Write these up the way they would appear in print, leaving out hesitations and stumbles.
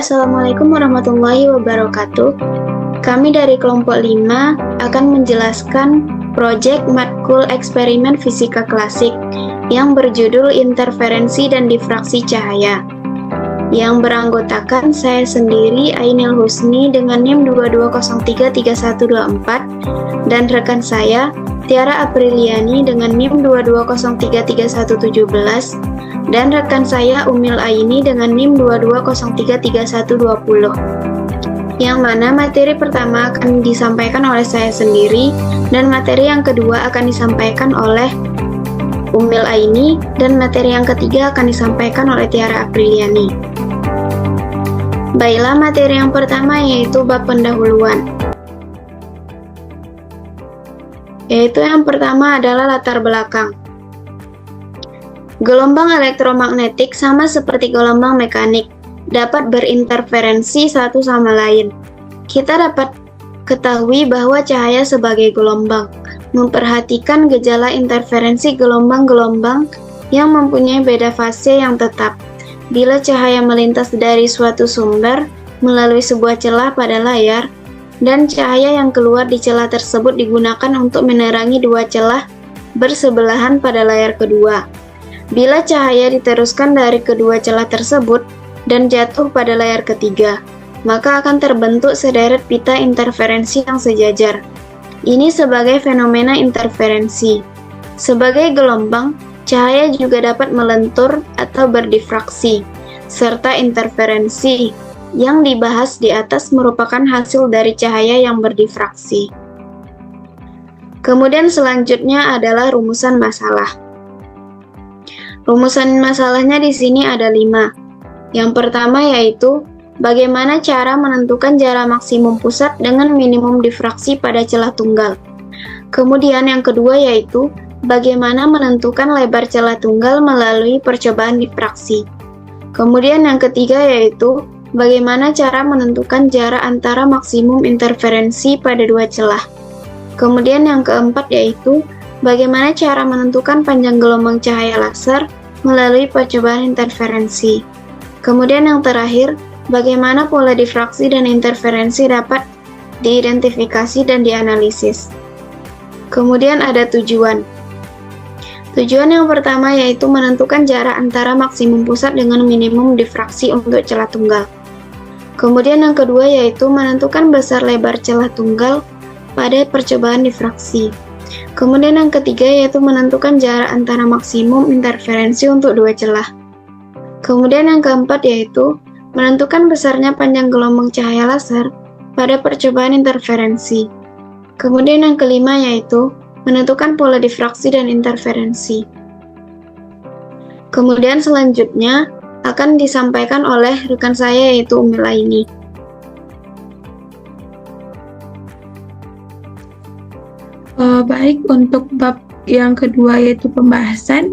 Assalamualaikum warahmatullahi wabarakatuh. Kami dari kelompok 5 akan menjelaskan proyek matkul eksperimen fisika klasik yang berjudul Interferensi dan Difraksi Cahaya, yang beranggotakan saya sendiri, Ainil Husni, dengan NIM 22033124, dan rekan saya, Tiara Apriliani, dengan NIM 22033117, dan rekan saya, Umil Aini, dengan NIM 22033120. Yang mana materi pertama akan disampaikan oleh saya sendiri, dan materi yang kedua akan disampaikan oleh Umil Aini, dan materi yang ketiga akan disampaikan oleh Tiara Apriliani. Baiklah, materi yang pertama yaitu bab pendahuluan. Yaitu yang pertama adalah latar belakang. Gelombang elektromagnetik sama seperti gelombang mekanik, dapat berinterferensi satu sama lain. Kita dapat ketahui bahwa cahaya sebagai gelombang, memperhatikan gejala interferensi gelombang-gelombang yang mempunyai beda fase yang tetap. Bila cahaya melintas dari suatu sumber melalui sebuah celah pada layar, dan cahaya yang keluar di celah tersebut digunakan untuk menerangi dua celah bersebelahan pada layar kedua. Bila cahaya diteruskan dari kedua celah tersebut dan jatuh pada layar ketiga, maka akan terbentuk sederet pita interferensi yang sejajar. Ini sebagai fenomena interferensi. Sebagai gelombang, cahaya juga dapat melentur atau berdifraksi, serta interferensi yang dibahas di atas merupakan hasil dari cahaya yang berdifraksi. Kemudian selanjutnya adalah rumusan masalah. Rumusan masalahnya di sini ada 5. Yang pertama yaitu bagaimana cara menentukan jarak maksimum pusat dengan minimum difraksi pada celah tunggal. Kemudian yang kedua yaitu bagaimana menentukan lebar celah tunggal melalui percobaan difraksi. Kemudian yang ketiga yaitu bagaimana cara menentukan jarak antara maksimum interferensi pada dua celah. Kemudian yang keempat yaitu bagaimana cara menentukan panjang gelombang cahaya laser melalui percobaan interferensi. Kemudian yang terakhir, bagaimana pola difraksi dan interferensi dapat diidentifikasi dan dianalisis. Kemudian ada tujuan. Tujuan yang pertama yaitu menentukan jarak antara maksimum pusat dengan minimum difraksi untuk celah tunggal. Kemudian yang kedua yaitu menentukan besar lebar celah tunggal pada percobaan difraksi. Kemudian yang ketiga yaitu menentukan jarak antara maksimum interferensi untuk dua celah. Kemudian yang keempat yaitu menentukan besarnya panjang gelombang cahaya laser pada percobaan interferensi. Kemudian yang kelima yaitu menentukan pola difraksi dan interferensi. Kemudian selanjutnya akan disampaikan oleh rekan saya yaitu Umil Aini. Baik, untuk bab yang kedua yaitu pembahasan.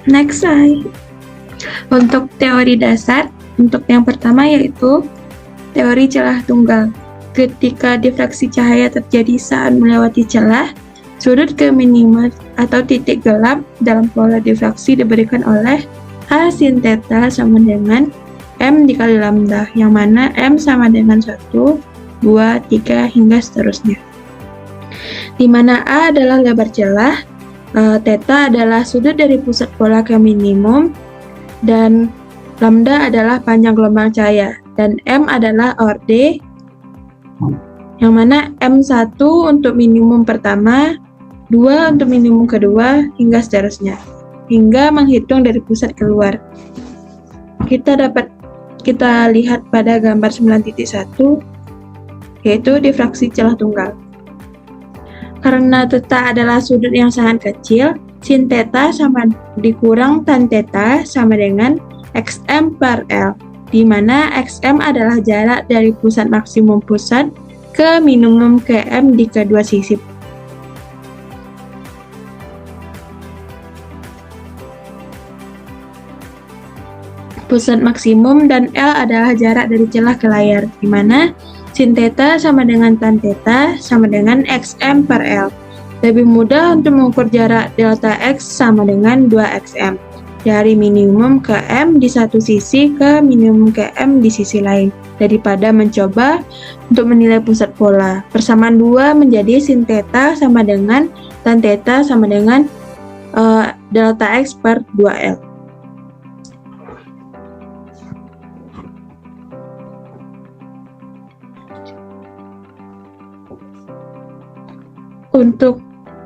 Next slide. Untuk teori dasar, untuk yang pertama yaitu teori celah tunggal. Ketika difraksi cahaya terjadi saat melewati celah, sudut ke minima atau titik gelap dalam pola difraksi diberikan oleh A sin theta sama dengan M dikali lambda, yang mana M sama dengan 1, 2, 3, hingga seterusnya. Di mana A adalah lebar celah, theta adalah sudut dari pusat pola ke minimum, dan lambda adalah panjang gelombang cahaya, dan M adalah orde, yang mana M1 untuk minimum pertama, 2 untuk minimum kedua, hingga seterusnya, hingga menghitung dari pusat keluar. Kita lihat pada gambar 9.1, yaitu difraksi celah tunggal. Karena theta adalah sudut yang sangat kecil, sin theta sama dikurang tan theta sama dengan xm per L, di mana xm adalah jarak dari pusat maksimum pusat ke minimum ke M di kedua sisi. Pusat maksimum dan L adalah jarak dari celah ke layar, di mana Sin theta sama dengan tan theta sama dengan xm per L. Lebih mudah untuk mengukur jarak delta X sama dengan 2xm. Dari minimum ke M di satu sisi ke minimum ke M di sisi lain, daripada mencoba untuk menilai pusat pola. Persamaan 2 menjadi sin theta sama dengan tan theta sama dengan delta X per 2L. Untuk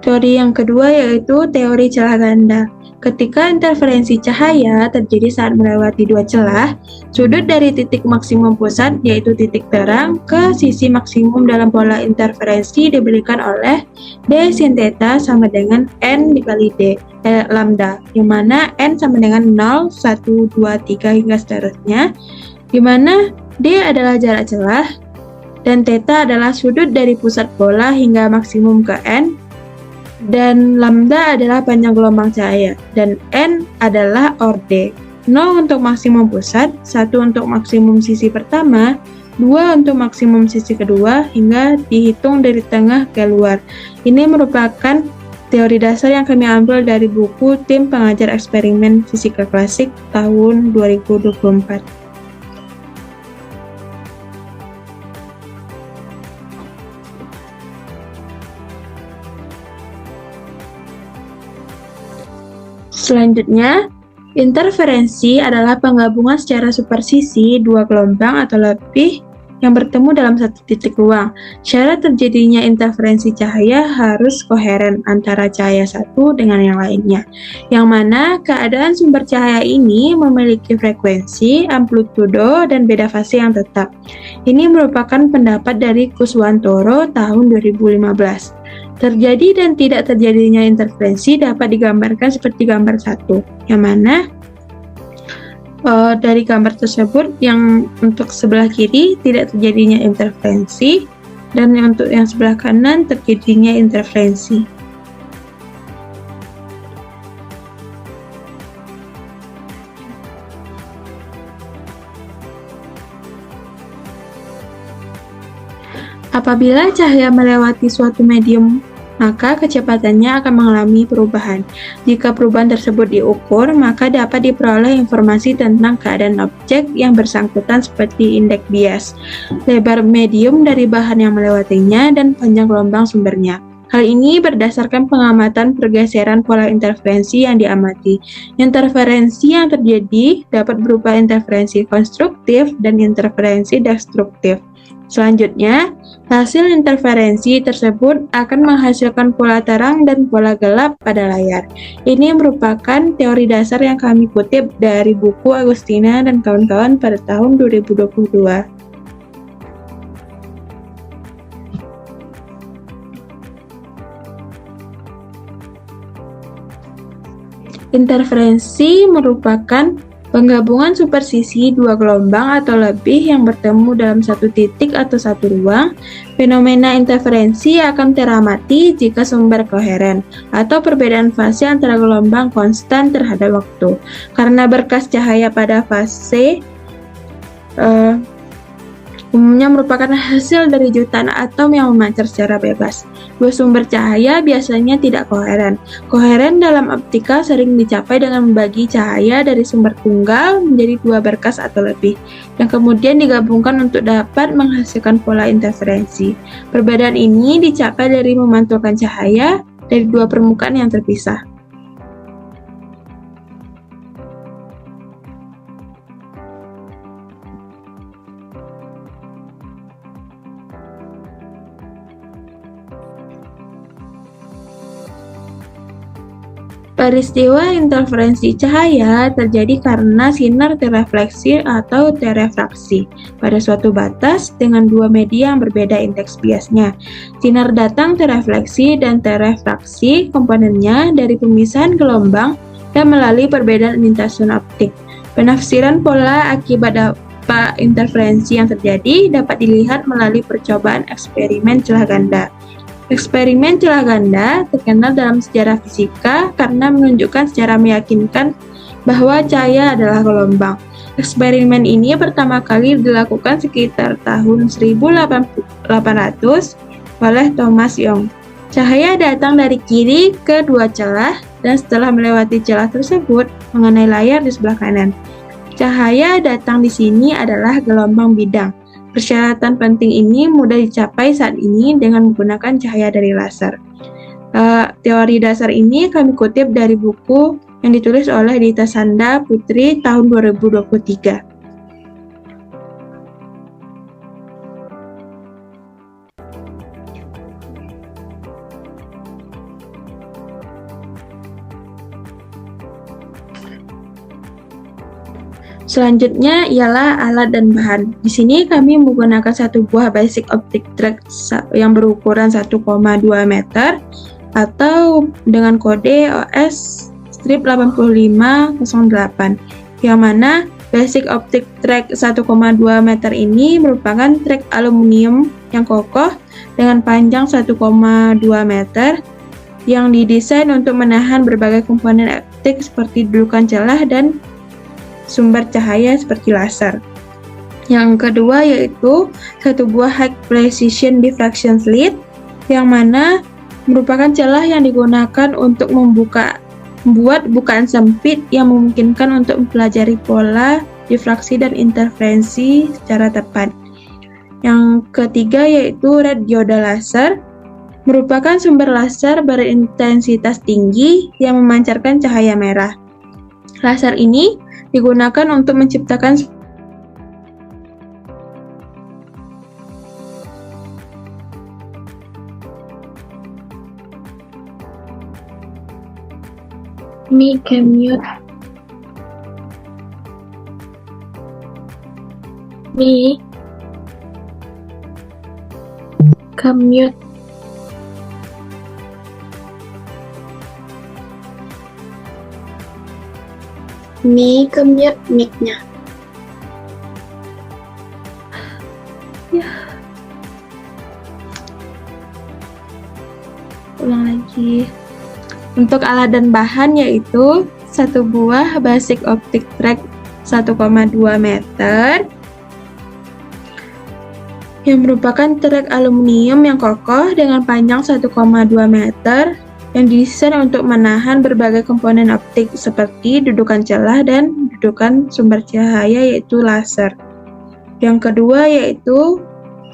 teori yang kedua yaitu teori celah ganda. Ketika interferensi cahaya terjadi saat melewati dua celah, sudut dari titik maksimum pusat yaitu titik terang ke sisi maksimum dalam pola interferensi diberikan oleh D sin theta sama dengan N dikali D lambda, di mana N sama dengan 0, 1, 2, 3 hingga seterusnya, di mana D adalah jarak celah dan theta adalah sudut dari pusat pola hingga maksimum ke N, dan lambda adalah panjang gelombang cahaya, dan N adalah orde. 0 untuk maksimum pusat, 1 untuk maksimum sisi pertama, 2 untuk maksimum sisi kedua, hingga dihitung dari tengah ke luar. Ini merupakan teori dasar yang kami ambil dari buku Tim Pengajar Eksperimen Fisika Klasik tahun 2024. Selanjutnya, interferensi adalah penggabungan secara supersisi dua gelombang atau lebih yang bertemu dalam satu titik ruang. Syarat terjadinya interferensi cahaya harus koheren antara cahaya satu dengan yang lainnya, yang mana keadaan sumber cahaya ini memiliki frekuensi, amplitudo, dan beda fase yang tetap. Ini merupakan pendapat dari Kuswantoro tahun 2015. Terjadi dan tidak terjadinya interferensi dapat digambarkan seperti gambar 1, yang mana dari gambar tersebut yang untuk sebelah kiri tidak terjadinya interferensi dan untuk yang sebelah kanan terjadinya interferensi. Apabila cahaya melewati suatu medium, maka kecepatannya akan mengalami perubahan. Jika perubahan tersebut diukur, maka dapat diperoleh informasi tentang keadaan objek yang bersangkutan seperti indeks bias, lebar medium dari bahan yang melewatinya, dan panjang gelombang sumbernya. Hal ini berdasarkan pengamatan pergeseran pola interferensi yang diamati. Interferensi yang terjadi dapat berupa interferensi konstruktif dan interferensi destruktif. Selanjutnya, hasil interferensi tersebut akan menghasilkan pola terang dan pola gelap pada layar. Ini merupakan teori dasar yang kami kutip dari buku Agustina dan kawan-kawan pada tahun 2022. Interferensi merupakan penggabungan supersisi dua gelombang atau lebih yang bertemu dalam satu titik atau satu ruang. Fenomena interferensi akan teramati jika sumber koheren atau perbedaan fase antara gelombang konstan terhadap waktu. Karena berkas cahaya pada fase umumnya merupakan hasil dari jutaan atom yang memancar secara bebas. Dua sumber cahaya biasanya tidak koheren. Koheren dalam optika sering dicapai dengan membagi cahaya dari sumber tunggal menjadi dua berkas atau lebih, yang kemudian digabungkan untuk dapat menghasilkan pola interferensi. Perbedaan ini dicapai dari memantulkan cahaya dari dua permukaan yang terpisah. Peristiwa interferensi cahaya terjadi karena sinar terefleksi atau terefraksi pada suatu batas dengan dua media yang berbeda indeks biasnya. Sinar datang terefleksi dan terefraksi komponennya dari pemisahan gelombang dan melalui perbedaan lintasan optik. Penafsiran pola akibat dampak interferensi yang terjadi dapat dilihat melalui percobaan eksperimen celah ganda. Eksperimen celah ganda terkenal dalam sejarah fisika karena menunjukkan secara meyakinkan bahwa cahaya adalah gelombang. Eksperimen ini pertama kali dilakukan sekitar tahun 1800 oleh Thomas Young. Cahaya datang dari kiri ke dua celah dan setelah melewati celah tersebut mengenai layar di sebelah kanan. Cahaya datang di sini adalah gelombang bidang. Persyaratan penting ini mudah dicapai saat ini dengan menggunakan cahaya dari laser. Teori dasar ini kami kutip dari buku yang ditulis oleh Dita Sanda Putri tahun 2023. Selanjutnya ialah alat dan bahan. Di sini kami menggunakan satu buah basic optic track yang berukuran 1,2 meter atau dengan kode OS strip 8508, yang mana basic optic track 1,2 meter ini merupakan track aluminium yang kokoh dengan panjang 1,2 meter yang didesain untuk menahan berbagai komponen optik seperti dudukan celah dan sumber cahaya seperti laser. Yang kedua yaitu satu buah high precision diffraction slit, yang mana merupakan celah yang digunakan untuk membuat bukaan sempit yang memungkinkan untuk mempelajari pola, difraksi, dan interferensi secara tepat. Yang ketiga yaitu red diode laser, merupakan sumber laser berintensitas tinggi yang memancarkan cahaya merah. Laser ini digunakan untuk menciptakan Mi commute. Mi commute. Mi commute mic-nya. Ulang lagi. Untuk alat dan bahan yaitu satu buah basic optic track 1,2 meter yang merupakan track aluminium yang kokoh dengan panjang 1,2 meter yang didesain untuk menahan berbagai komponen optik seperti dudukan celah dan dudukan sumber cahaya yaitu laser. Yang kedua yaitu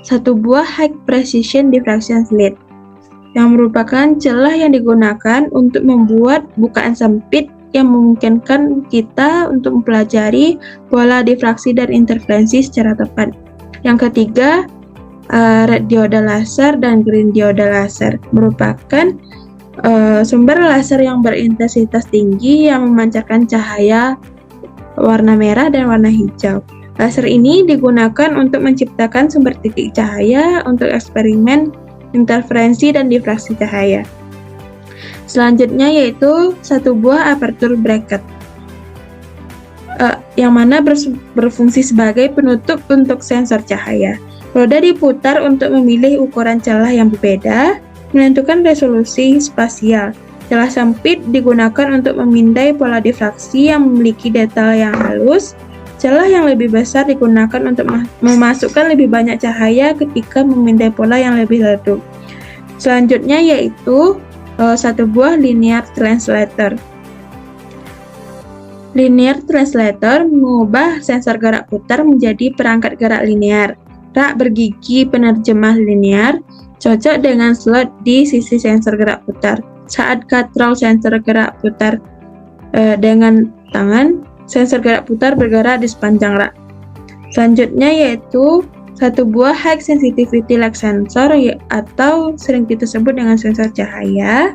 satu buah high precision diffraction slit yang merupakan celah yang digunakan untuk membuat bukaan sempit yang memungkinkan kita untuk mempelajari pola difraksi dan interferensi secara tepat. Yang ketiga, red diode laser dan green diode laser merupakan sumber laser yang berintensitas tinggi yang memancarkan cahaya warna merah dan warna hijau. Laser ini digunakan untuk menciptakan sumber titik cahaya untuk eksperimen interferensi dan difraksi cahaya. Selanjutnya yaitu satu buah aperture bracket yang mana berfungsi sebagai penutup untuk sensor cahaya. Roda diputar untuk memilih ukuran celah yang berbeda, menentukan resolusi spasial. Celah sempit digunakan untuk memindai pola difraksi yang memiliki detail yang halus. Celah yang lebih besar digunakan untuk memasukkan lebih banyak cahaya ketika memindai pola yang lebih redup. Selanjutnya yaitu satu buah linear translator. Linear translator mengubah sensor gerak putar menjadi perangkat gerak linear. Rak bergigi penerjemah linear cocok dengan slot di sisi sensor gerak putar. Saat kontrol sensor gerak putar dengan tangan, sensor gerak putar bergerak di sepanjang rak. Selanjutnya yaitu satu buah high sensitivity light sensor atau sering kita sebut dengan sensor cahaya,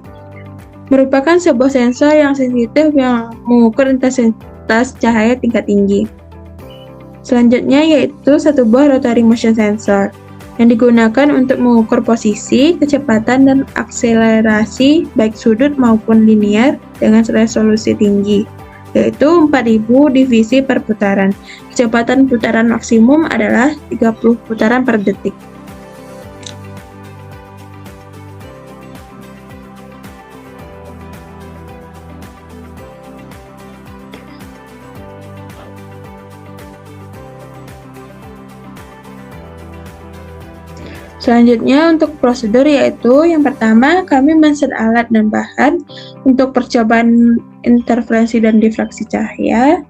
merupakan sebuah sensor yang sensitif yang mengukur intensitas cahaya tingkat tinggi. Selanjutnya yaitu satu buah rotary motion sensor yang digunakan untuk mengukur posisi, kecepatan, dan akselerasi baik sudut maupun linear dengan resolusi tinggi, yaitu 4000 divisi per putaran. Kecepatan putaran maksimum adalah 30 putaran per detik. Selanjutnya untuk prosedur yaitu yang pertama kami men-set alat dan bahan untuk percobaan interferensi dan difraksi cahaya.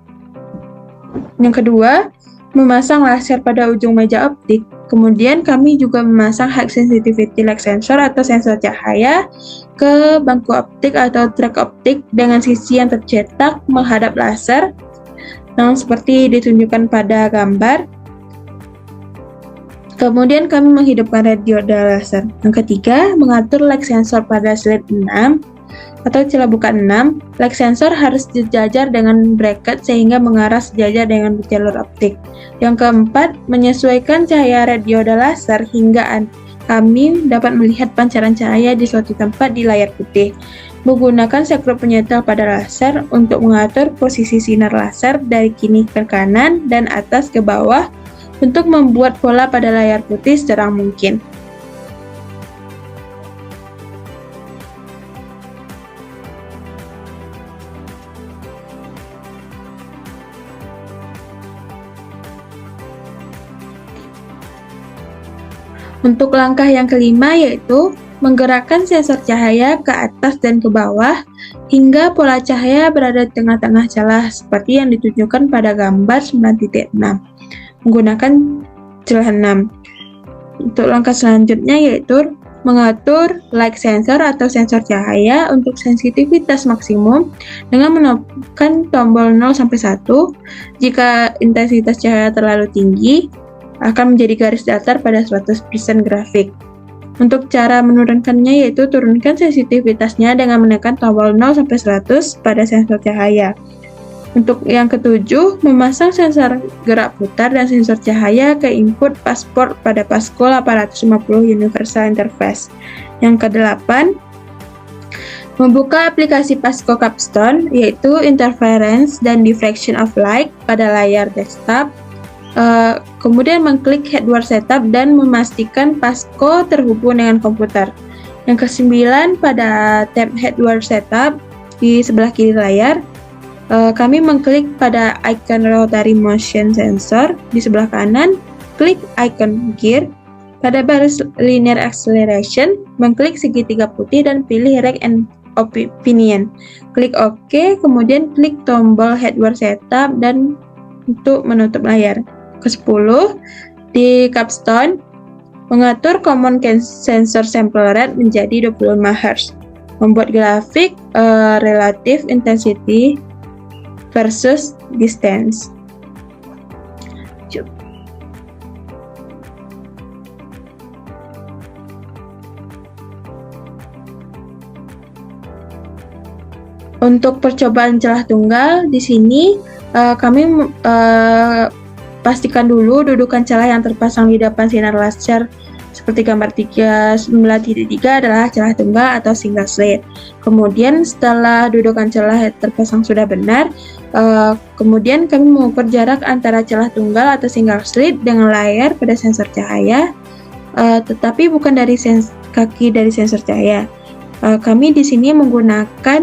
Yang kedua, memasang laser pada ujung meja optik. Kemudian kami juga memasang high sensitivity light sensor atau sensor cahaya ke bangku optik atau track optik dengan sisi yang tercetak menghadap laser yang seperti ditunjukkan pada gambar. Kemudian kami menghidupkan dioda laser. Yang ketiga, mengatur light sensor pada slit 6 atau celah buka 6. Light sensor harus sejajar dengan bracket sehingga mengarah sejajar dengan jalur optik. Yang keempat, menyesuaikan cahaya dioda laser hingga kami dapat melihat pancaran cahaya di suatu tempat di layar putih. Menggunakan sekrup penyetel pada laser untuk mengatur posisi sinar laser dari kiri ke kanan dan atas ke bawah untuk membuat pola pada layar putih seterang mungkin. Untuk langkah yang kelima yaitu menggerakkan sensor cahaya ke atas dan ke bawah hingga pola cahaya berada di tengah-tengah celah seperti yang ditunjukkan pada gambar 9.6 menggunakan celah 6. Untuk langkah selanjutnya yaitu mengatur light sensor atau sensor cahaya untuk sensitivitas maksimum dengan menekan tombol 0-1. Jika intensitas cahaya terlalu tinggi, akan menjadi garis datar pada 100% grafik. Untuk cara menurunkannya yaitu turunkan sensitivitasnya dengan menekan tombol 0-100 pada sensor cahaya. Untuk yang ketujuh, memasang sensor gerak putar dan sensor cahaya ke input passport pada Pascal 850 Universal Interface. Yang kedelapan, membuka aplikasi Pascal Capstone yaitu Interference dan Diffraction of Light pada layar desktop. Kemudian mengklik Hardware Setup dan memastikan Pascal terhubung dengan komputer. Yang kesembilan, pada tab Hardware Setup di sebelah kiri layar, kami mengklik pada icon Rotary Motion Sensor. Di sebelah kanan, klik icon Gear. Pada baris Linear Acceleration, mengklik segitiga putih dan pilih Rect and Opinion. Klik OK, kemudian klik tombol Hardware Setup dan untuk menutup layar. Ke-10, di Capstone, mengatur Common Sensor Sample Rate menjadi 25 Hz. Membuat grafik Relative Intensity versus Distance. Untuk percobaan celah tunggal, di sini kami pastikan dulu dudukan celah yang terpasang di depan sinar laser seperti gambar 9.3 adalah celah tunggal atau single slit. Kemudian setelah dudukan celah terpasang sudah benar, kemudian kami mengukur jarak antara celah tunggal atau single slit dengan layar pada sensor cahaya, tetapi bukan dari kaki dari sensor cahaya. Kami di sini menggunakan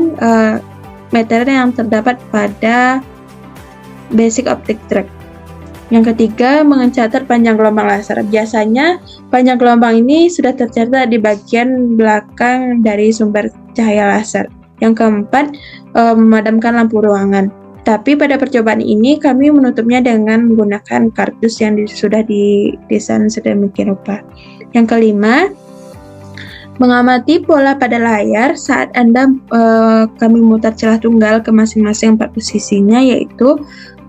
meter yang terdapat pada Basic Optic Track. Yang ketiga, mencatat panjang gelombang laser. Biasanya panjang gelombang ini sudah tercatat di bagian belakang dari sumber cahaya laser. Yang keempat, memadamkan lampu ruangan. Tapi pada percobaan ini kami menutupnya dengan menggunakan kardus yang sudah didesain sedemikian rupa. Yang kelima, mengamati pola pada layar saat kami memutar celah tunggal ke masing-masing 4 posisinya, yaitu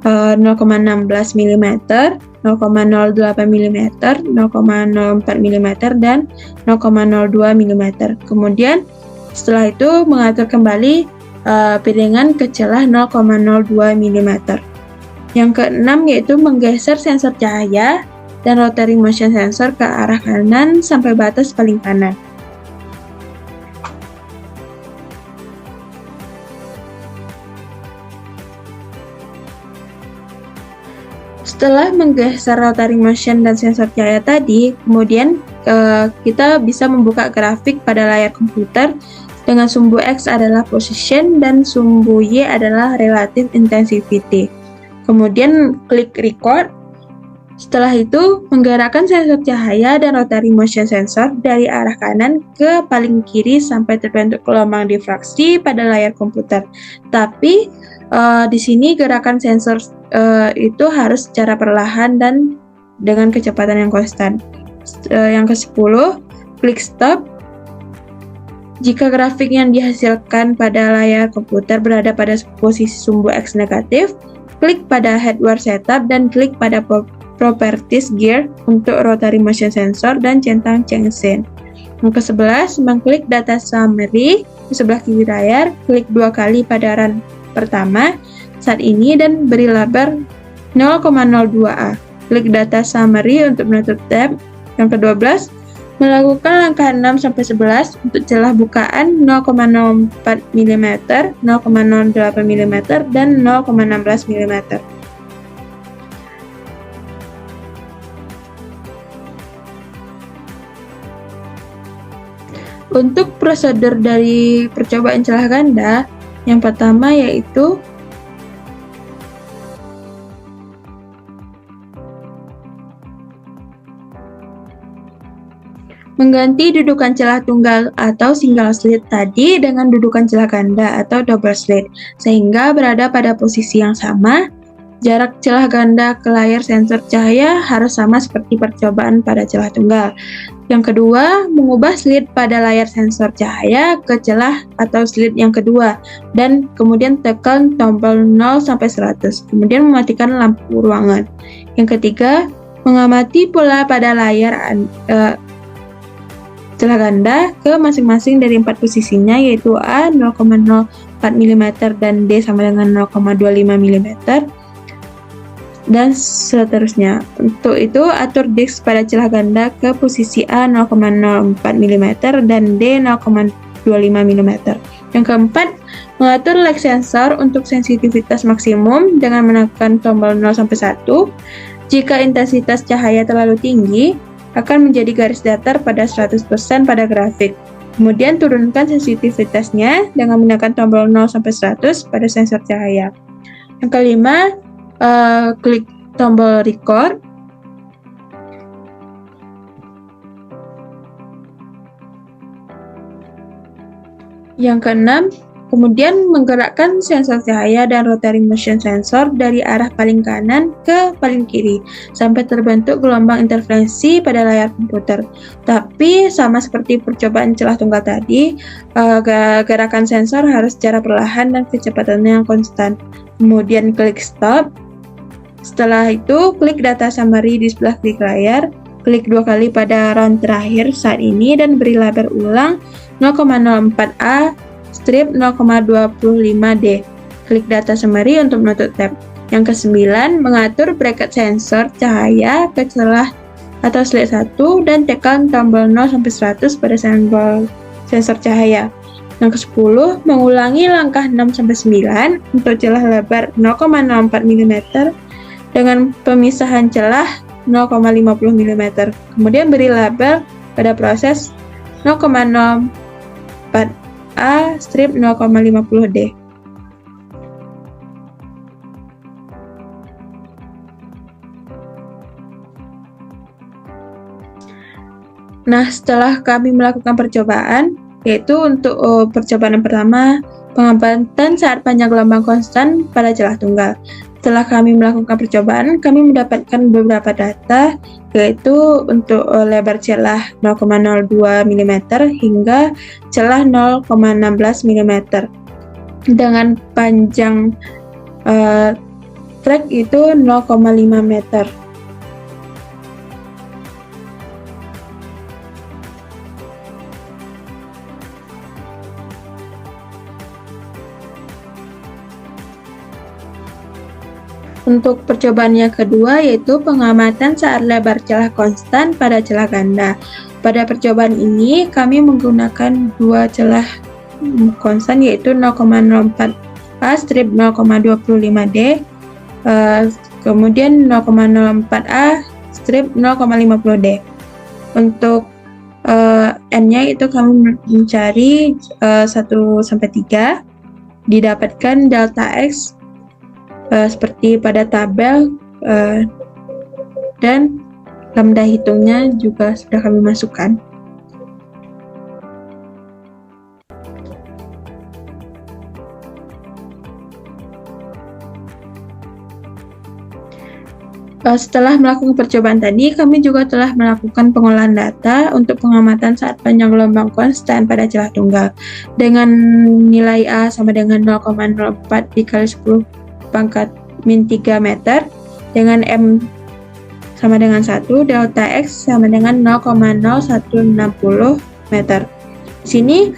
0,16 mm, 0,08 mm, 0,04 mm, dan 0,02 mm. Kemudian setelah itu mengatur kembali piringan ke celah 0,02 mm. Yang keenam yaitu menggeser sensor cahaya dan rotary motion sensor ke arah kanan sampai batas paling kanan. Setelah menggeser rotary motion dan sensor cahaya tadi, kemudian kita bisa membuka grafik pada layar komputer dengan sumbu X adalah position dan sumbu Y adalah relative intensity. Kemudian klik record. Setelah itu, menggerakkan sensor cahaya dan rotary motion sensor dari arah kanan ke paling kiri sampai terbentuk gelombang difraksi pada layar komputer. Tapi di sini gerakan sensor itu harus secara perlahan dan dengan kecepatan yang konstan. Yang ke-10, klik stop. Jika grafik yang dihasilkan pada layar komputer berada pada posisi sumbu X negatif, klik pada hardware setup dan klik pada properties gear untuk rotary motion sensor dan centang chainsaw. Yang ke-11, mengklik data summary di sebelah kiri layar, klik 2 kali pada run pertama saat ini dan beri label 0,02A. Klik data summary untuk menutup tab. Yang ke-12, melakukan langkah 6-11 untuk celah bukaan 0,04 mm, 0,08 mm, dan 0,16 mm. Untuk prosedur dari percobaan celah ganda, yang pertama yaitu mengganti dudukan celah tunggal atau single slit tadi dengan dudukan celah ganda atau double slit, sehingga berada pada posisi yang sama. Jarak celah ganda ke layar sensor cahaya harus sama seperti percobaan pada celah tunggal. Yang kedua, mengubah slit pada layar sensor cahaya ke celah atau slit yang kedua, dan kemudian tekan tombol 0-100, kemudian mematikan lampu ruangan. Yang ketiga, mengamati pola pada layar celah ganda ke masing-masing dari 4 posisinya, yaitu A 0,04 mm dan D sama dengan 0,25 mm, dan seterusnya. Untuk itu, atur disk pada celah ganda ke posisi A 0,04 mm dan D 0,25 mm. Yang keempat, mengatur light sensor untuk sensitivitas maksimum dengan menekan tombol 0-1. Jika intensitas cahaya terlalu tinggi, akan menjadi garis datar pada 100% pada grafik. Kemudian turunkan sensitivitasnya dengan menekan tombol 0-100 pada sensor cahaya. Yang kelima, klik tombol record. Yang keenam, kemudian menggerakkan sensor cahaya dan rotary motion sensor dari arah paling kanan ke paling kiri sampai terbentuk gelombang interferensi pada layar komputer. Tapi sama seperti percobaan celah tunggal tadi, gerakan sensor harus secara perlahan dan kecepatannya yang konstan. Kemudian klik stop. Setelah itu, klik data summary di sebelah kiri layar, klik 2 kali pada round terakhir saat ini dan beri label ulang 0,04A strip 0,25D. Klik data summary untuk menutup tab. Yang ke-9, mengatur bracket sensor cahaya ke celah atau slit 1 dan tekan tombol 0-100 pada sensor cahaya. Yang ke-10, mengulangi langkah 6-9 untuk celah lebar 0,04 mm dengan pemisahan celah 0,50 mm. Kemudian beri label pada proses 0,04A strip 0,50D. Nah, setelah kami melakukan percobaan, yaitu untuk percobaan yang pertama, pengamatan saat panjang gelombang konstan pada celah tunggal. Setelah kami melakukan percobaan, kami mendapatkan beberapa data, yaitu untuk lebar celah 0,02 mm hingga celah 0,16 mm dengan panjang track itu 0,5 meter. Untuk percobaan yang kedua yaitu pengamatan saat lebar celah konstan pada celah ganda. Pada percobaan ini kami menggunakan dua celah konstan yaitu 0,04A strip 0,25D, kemudian 0,04A strip 0,50D. Untuk N-nya itu kami mencari 1-3, didapatkan delta X seperti pada tabel dan lambda hitungnya juga sudah kami masukkan. Setelah melakukan percobaan tadi, kami juga telah melakukan pengolahan data untuk pengamatan saat panjang gelombang konstan pada celah tunggal dengan nilai A sama dengan 0,04 dikali 10 pangkat min 3 meter dengan M sama dengan 1, delta X sama dengan 0,0160 meter. Di sini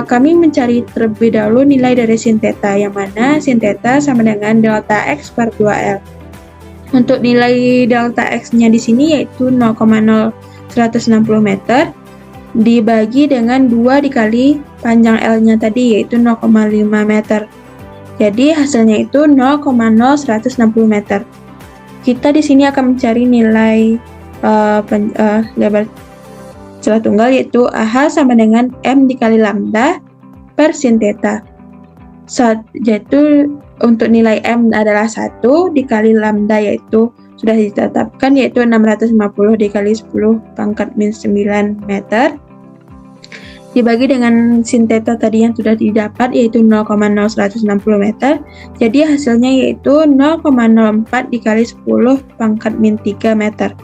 kami mencari terlebih dahulu nilai dari sin theta, yang mana sin theta sama dengan delta X per 2L. Untuk nilai delta X-nya di sini yaitu 0,0160 meter dibagi dengan 2 dikali panjang L-nya tadi yaitu 0,5 meter. Jadi hasilnya itu 0,0160 meter. Kita di sini akan mencari nilai lebar celah tunggal yaitu AH sama dengan M dikali lambda per sin theta. Yaitu untuk nilai M adalah 1 dikali lambda yaitu sudah ditetapkan yaitu 650 dikali 10 pangkat min 9 meter dibagi dengan sin theta tadi yang sudah didapat yaitu 0,0160 meter. Jadi hasilnya yaitu 0,04 dikali 10 pangkat min 3 meter.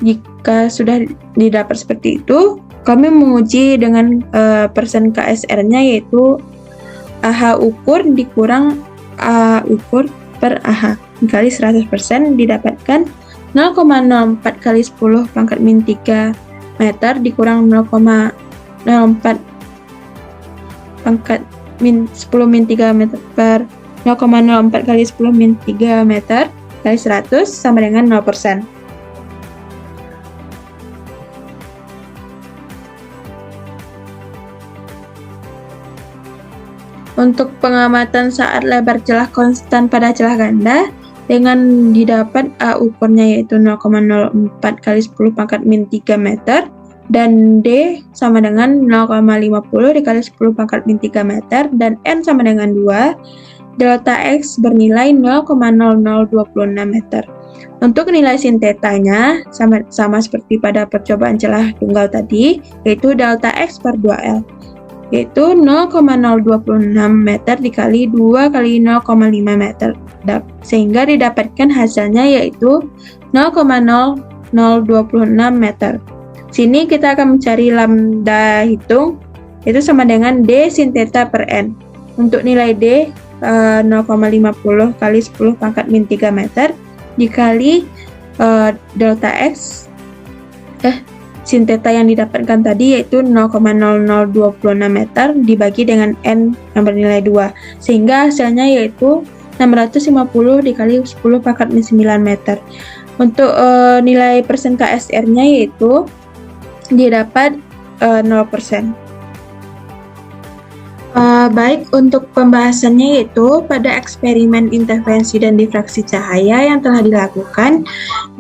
Jika sudah didapat seperti itu, kami menguji dengan persen KSR-nya yaitu AH ukur dikurang A ukur per AH dikali 100% didapatkan 0,04 kali 10 pangkat min 3 meter dikurang 0,04 pangkat min 10 min 3 meter per 0,04 kali 10 min 3 meter kali 100 sama dengan 0%. Untuk pengamatan saat lebar celah konstan pada celah ganda dengan didapat A ukurnya yaitu 0,04 kali 10 pangkat min 3 meter dan D sama dengan 0,50 dikali 10 pangkat min 3 meter dan N sama dengan 2, delta X bernilai 0,0026 meter. Untuk nilai sin theta-nya sama seperti pada percobaan celah tunggal tadi yaitu delta X per 2L yaitu 0,026 meter dikali 2 kali 0,5 meter sehingga didapatkan hasilnya yaitu 0,0026 meter. Sini kita akan mencari lambda hitung itu sama dengan D sin theta per N. Untuk nilai D 0,50 kali 10 pangkat min 3 meter dikali delta X sin theta yang didapatkan tadi yaitu 0,0026 meter dibagi dengan N yang bernilai 2 sehingga hasilnya yaitu 650 dikali 10 pangkat min 9 meter. Untuk nilai persen KSR-nya yaitu didapat 0%. Baik, untuk pembahasannya yaitu pada eksperimen interferensi dan difraksi cahaya yang telah dilakukan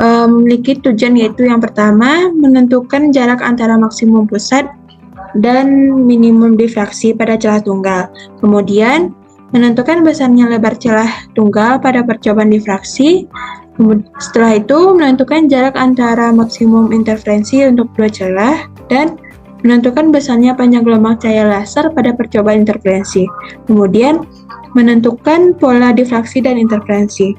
memiliki tujuan yaitu yang pertama menentukan jarak antara maksimum pusat dan minimum difraksi pada celah tunggal. Kemudian menentukan besarnya lebar celah tunggal pada percobaan difraksi. Setelah itu menentukan jarak antara maksimum interferensi untuk dua celah dan menentukan besarnya panjang gelombang cahaya laser pada percobaan interferensi. Kemudian, menentukan pola difraksi dan interferensi.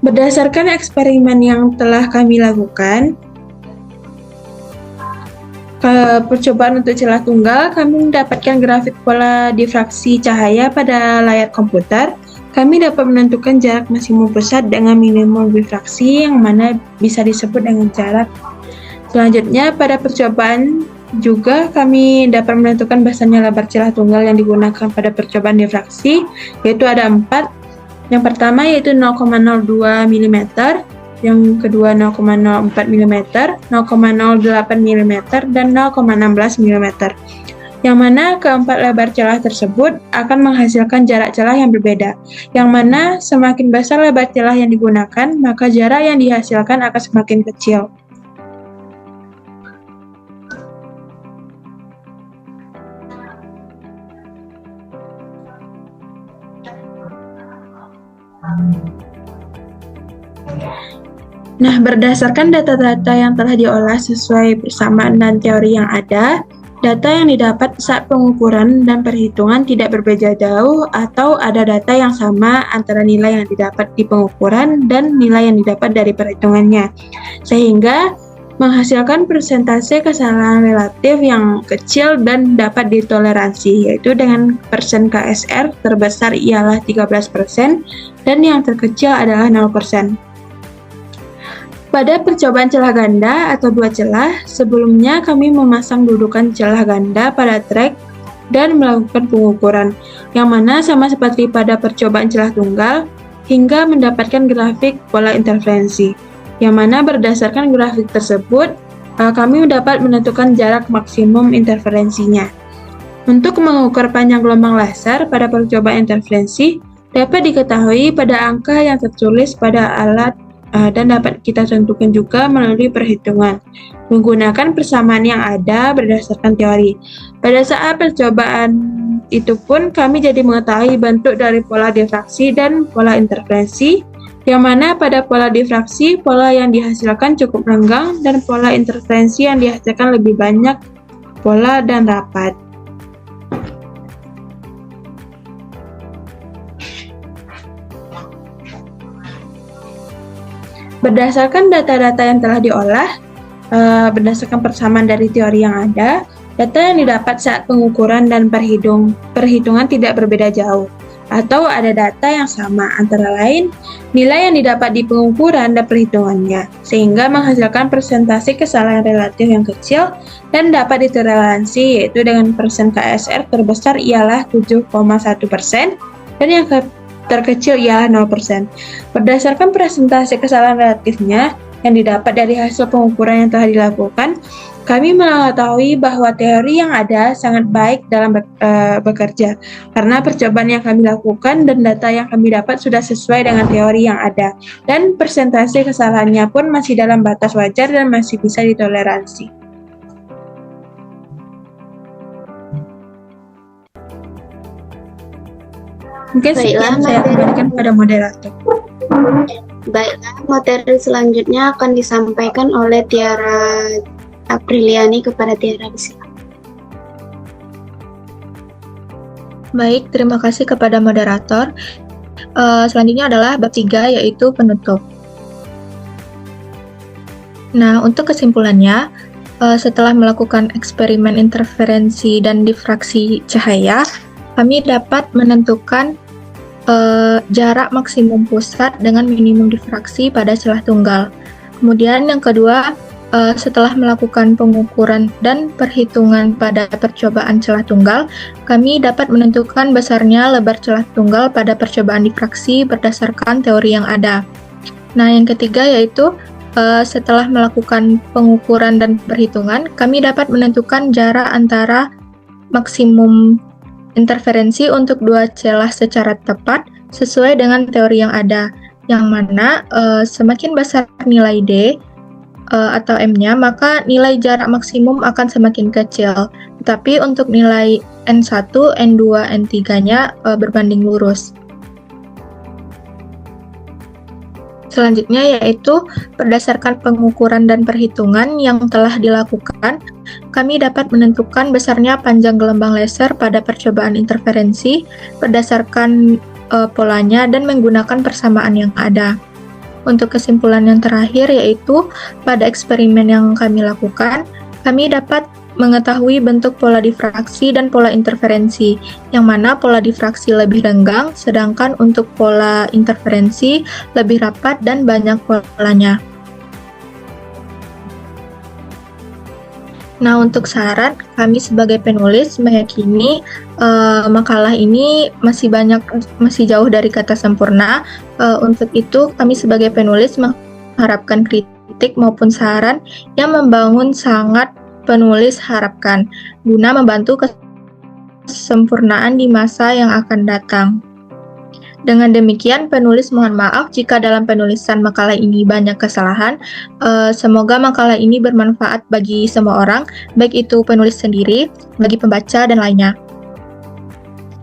Berdasarkan eksperimen yang telah kami lakukan, percobaan untuk celah tunggal, kami mendapatkan grafik pola difraksi cahaya pada layar komputer. Kami dapat menentukan jarak maksimum pusat dengan minimum difraksi yang mana bisa disebut dengan jarak. Selanjutnya, pada percobaan juga kami dapat menentukan besarnya lebar celah tunggal yang digunakan pada percobaan difraksi, yaitu ada 4. Yang pertama yaitu 0,02 mm, yang kedua 0,04 mm, 0,08 mm, dan 0,16 mm. Yang mana keempat lebar celah tersebut akan menghasilkan jarak celah yang berbeda. Yang mana semakin besar lebar celah yang digunakan, maka jarak yang dihasilkan akan semakin kecil. Nah, berdasarkan data-data yang telah diolah sesuai persamaan dan teori yang ada, data yang didapat saat pengukuran dan perhitungan tidak berbeda jauh atau ada data yang sama antara nilai yang didapat di pengukuran dan nilai yang didapat dari perhitungannya. Sehingga menghasilkan persentase kesalahan relatif yang kecil dan dapat ditoleransi, yaitu dengan persen KSR terbesar ialah 13% dan yang terkecil adalah 0%. Pada percobaan celah ganda atau dua celah, sebelumnya kami memasang dudukan celah ganda pada trek dan melakukan pengukuran, yang mana sama seperti pada percobaan celah tunggal, hingga mendapatkan grafik pola interferensi, yang mana berdasarkan grafik tersebut, kami dapat menentukan jarak maksimum interferensinya. Untuk mengukur panjang gelombang laser pada percobaan interferensi, dapat diketahui pada angka yang tertulis pada alat dan dapat kita tentukan juga melalui perhitungan menggunakan persamaan yang ada berdasarkan teori. Pada saat percobaan itu pun kami jadi mengetahui bentuk dari pola difraksi dan pola interferensi, yang mana pada pola difraksi pola yang dihasilkan cukup renggang dan pola interferensi yang dihasilkan lebih banyak pola dan rapat. Berdasarkan data-data yang telah diolah, berdasarkan persamaan dari teori yang ada, data yang didapat saat pengukuran dan perhitungan tidak berbeda jauh, atau ada data yang sama, antara lain nilai yang didapat di pengukuran dan perhitungannya, sehingga menghasilkan persentase kesalahan relatif yang kecil dan dapat ditoleransi, yaitu dengan persen KSR terbesar ialah 7,1% dan yang terkecil ialah 0%. Berdasarkan persentase kesalahan relatifnya yang didapat dari hasil pengukuran yang telah dilakukan, kami mengetahui bahwa teori yang ada sangat baik dalam bekerja, karena percobaan yang kami lakukan dan data yang kami dapat sudah sesuai dengan teori yang ada, dan persentase kesalahannya pun masih dalam batas wajar dan masih bisa ditoleransi. Mungkin sekian saya kembalikan pada moderator. Baiklah, materi selanjutnya akan disampaikan oleh Tiara Apriliani kepada Tiara Bisila. Baik, terima kasih kepada moderator. Selanjutnya adalah bab 3, yaitu penutup. Nah, untuk kesimpulannya, setelah melakukan eksperimen interferensi dan difraksi cahaya, kami dapat menentukan jarak maksimum pusat dengan minimum difraksi pada celah tunggal. Kemudian yang kedua, setelah melakukan pengukuran dan perhitungan pada percobaan celah tunggal, kami dapat menentukan besarnya lebar celah tunggal pada percobaan difraksi berdasarkan teori yang ada. Nah, yang ketiga yaitu setelah melakukan pengukuran dan perhitungan, kami dapat menentukan jarak antara maksimum interferensi untuk dua celah secara tepat sesuai dengan teori yang ada, yang mana semakin besar nilai D atau M-nya, maka nilai jarak maksimum akan semakin kecil. Tetapi untuk nilai N1, N2, N3-nya berbanding lurus. Selanjutnya yaitu berdasarkan pengukuran dan perhitungan yang telah dilakukan, kami dapat menentukan besarnya panjang gelombang laser pada percobaan interferensi berdasarkan polanya dan menggunakan persamaan yang ada. Untuk kesimpulan yang terakhir yaitu pada eksperimen yang kami lakukan, kami dapat mengetahui bentuk pola difraksi dan pola interferensi, yang mana pola difraksi lebih renggang, sedangkan untuk pola interferensi lebih rapat dan banyak polanya. Nah, untuk saran, kami sebagai penulis meyakini makalah ini masih jauh dari kata sempurna. Untuk itu, kami sebagai penulis mengharapkan kritik maupun saran yang membangun sangat penulis harapkan, guna membantu kesempurnaan di masa yang akan datang. Dengan demikian, penulis mohon maaf jika dalam penulisan makalah ini banyak kesalahan. Semoga makalah ini bermanfaat bagi semua orang, baik itu penulis sendiri, bagi pembaca, dan lainnya.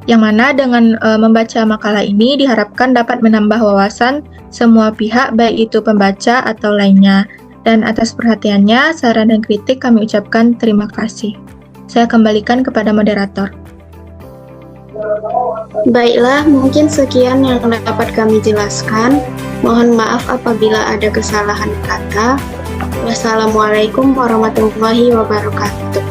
yang mana dengan membaca makalah ini diharapkan dapat menambah wawasan semua pihak, baik itu pembaca atau lainnya. Dan atas perhatiannya, saran dan kritik kami ucapkan terima kasih. Saya kembalikan kepada moderator. Baiklah, mungkin sekian yang dapat kami jelaskan. Mohon maaf apabila ada kesalahan kata. Wassalamualaikum warahmatullahi wabarakatuh.